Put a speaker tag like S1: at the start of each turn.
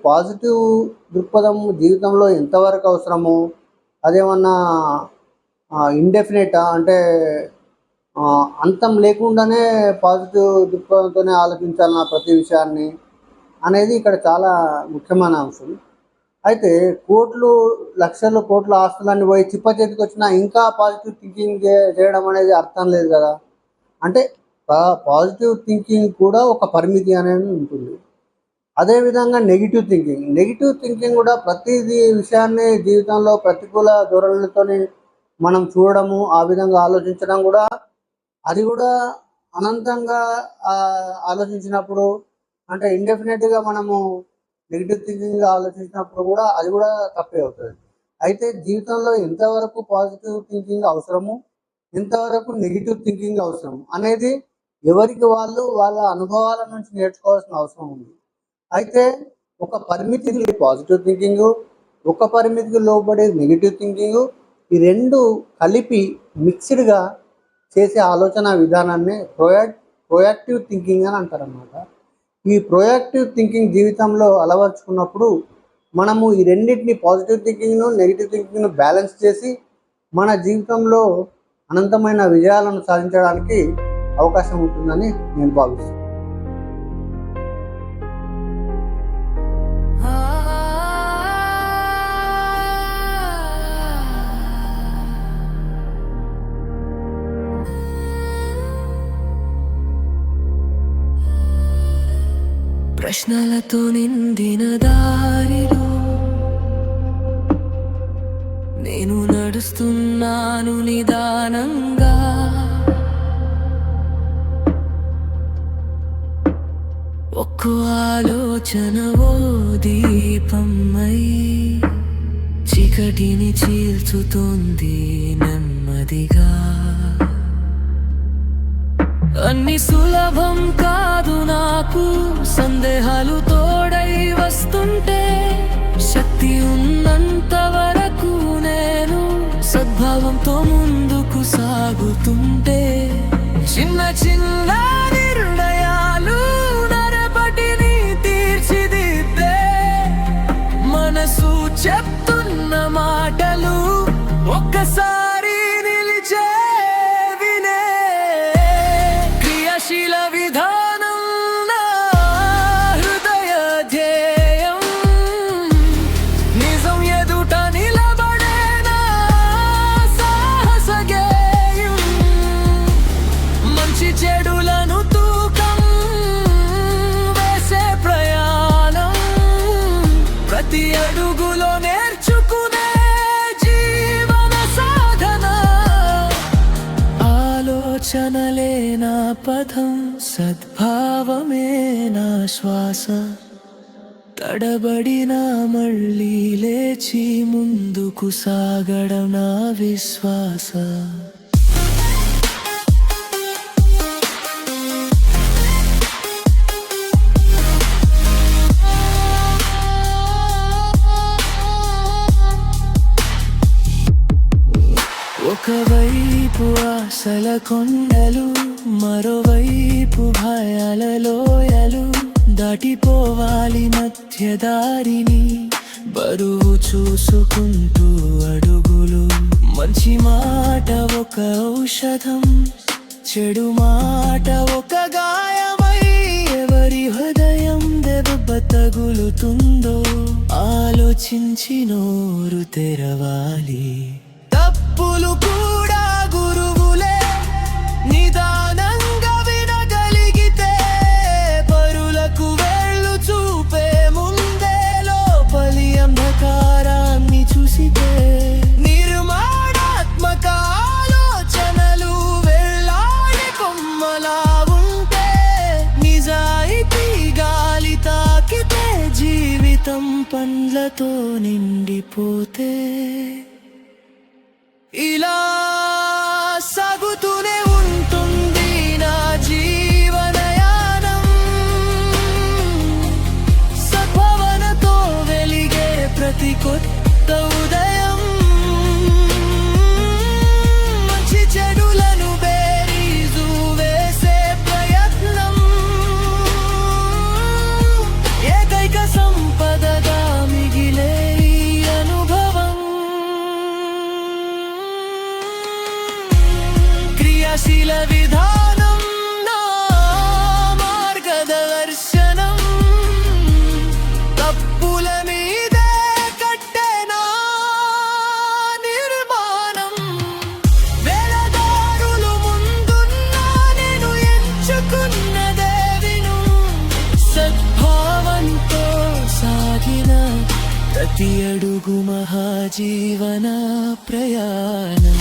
S1: Positive దృక్పథం జీవితంలో ఎంతవరకు అవసరము? అదేమన్నా ఇండెఫినిటా? అంటే అంతం లేకుండానే పాజిటివ్ దృక్పథంతోనే ఆలోచించాలన్న ప్రతి విషయాన్ని అనేది ఇక్కడ చాలా ముఖ్యమైన అంశం. అయితే కోట్లు, లక్షలు, కోట్ల ఆస్తులన్నీ పోయి చిప్ప చేతికి వచ్చినా ఇంకా పాజిటివ్ థింకింగ్ చేయడం అనేది అర్థం లేదు కదా. అంటే పాజిటివ్ థింకింగ్ కూడా ఒక పరిమితి అనేది ఉంటుంది. అదేవిధంగా నెగిటివ్ థింకింగ్ కూడా ప్రతిదీ విషయాన్ని జీవితంలో ప్రతికూల ధోరణులతోని మనం చూడడము, ఆ విధంగా ఆలోచించడం కూడా, అది కూడా అనంతంగా ఆలోచించినప్పుడు, అంటే ఇండెఫినెట్గా మనము నెగిటివ్ థింకింగ్గా ఆలోచించినప్పుడు కూడా అది కూడా తప్పే అవుతుంది. అయితే జీవితంలో ఎంతవరకు పాజిటివ్ థింకింగ్ అవసరము, ఎంతవరకు నెగిటివ్ థింకింగ్ అవసరం అనేది ఎవరికి వాళ్ళు వాళ్ళ అనుభవాల నుంచి నేర్చుకోవాల్సిన అవసరం ఉంది. అయితే ఒక పరిమితికి పాజిటివ్ థింకింగు, ఒక పరిమితికి లోబడే నెగిటివ్ థింకింగు, ఈ రెండు కలిపి మిక్స్డ్గా చేసే ఆలోచన విధానాన్ని ప్రొయాక్టివ్ థింకింగ్ అని అంటారన్నమాట. ఈ ప్రొయాక్టివ్ థింకింగ్ జీవితంలో అలవర్చుకున్నప్పుడు మనము ఈ రెండింటిని, పాజిటివ్ థింకింగ్ను, నెగిటివ్ థింకింగ్ను బ్యాలెన్స్ చేసి మన జీవితంలో అనంతమైన విజయాలను సాధించడానికి అవకాశం ఉంటుందని నేను భావిస్తున్నాను.
S2: ప్రశ్నలతో నిండిన దారిలో నేను నడుస్తున్నాను నిదానంగా. ఒక్కో ఆలోచన ఓ దీపమై చీకటిని చీల్చుతుంది నెమ్మదిగా. అన్ని సులభం కాదు నాకు, సందేహాలు తోడై వస్తుంటే, శక్తి ఉన్నంత వరకు నేను సద్భావంతో ముందుకు సాగుతుంటే, చిన్న చిన్న నిర్ణయాలు నరపటిని తీర్చిదిద్దే, మనసు చెప్తున్న మాటలు ఒక్కసారి నిలిచే శీల విధానం నా హృదయ ధ్యేయం, నిజం ఎదుట నిలబడే నా సాహస గేయం, మంచి చెడులను తూకం వేసే ప్రయాణం, ప్రతి అడుగులో నేర్చుకునే జీవన సాధన. ఆలోచనలే నా పథం, సద్భావమే నా శ్వాస, తడబడినా మళ్ళీ లేచి ముందుకు సాగడం నా విశ్వాస. ఒకవైపు ఆశల కొండలు, మరోవైపు భయాల లోయలు, దాటిపోవాలి మధ్య దారిని బరువు చూసుకుంటూ అడుగులు. మంచి మాట ఒక ఔషధం, చెడు మాట ఒక గాయమై ఎవరి హృదయం దెబ్బ తగులుతుందో ఆలోచించి నోరు తెరవాలి. తప్పులు కూడా గురువులే, నిదానంగా వినగలిగితే, పరులకు వేళ్ళు చూపే ముందే లోపలి అంధకారాన్ని చూసితే, నిర్మాణాత్మక ఆలోచనలు వెళ్ళాలి కొమ్మలా ఉంటే, నిజాయితీ గాలి తాకితే, జీవితం పండ్లతో నిండిపోతే, ఇలా సాగుతూనే ఉంటుంది నా జీవనయానం. సద్భావనతో వెలిగే ప్రతి కొత్త ఉదయం, మంచి చెడులను బేరీజు వేసే ప్రయత్నం, ఏకైక సంపద ప్రతి అడుగు మహాజీవన ప్రయాణం.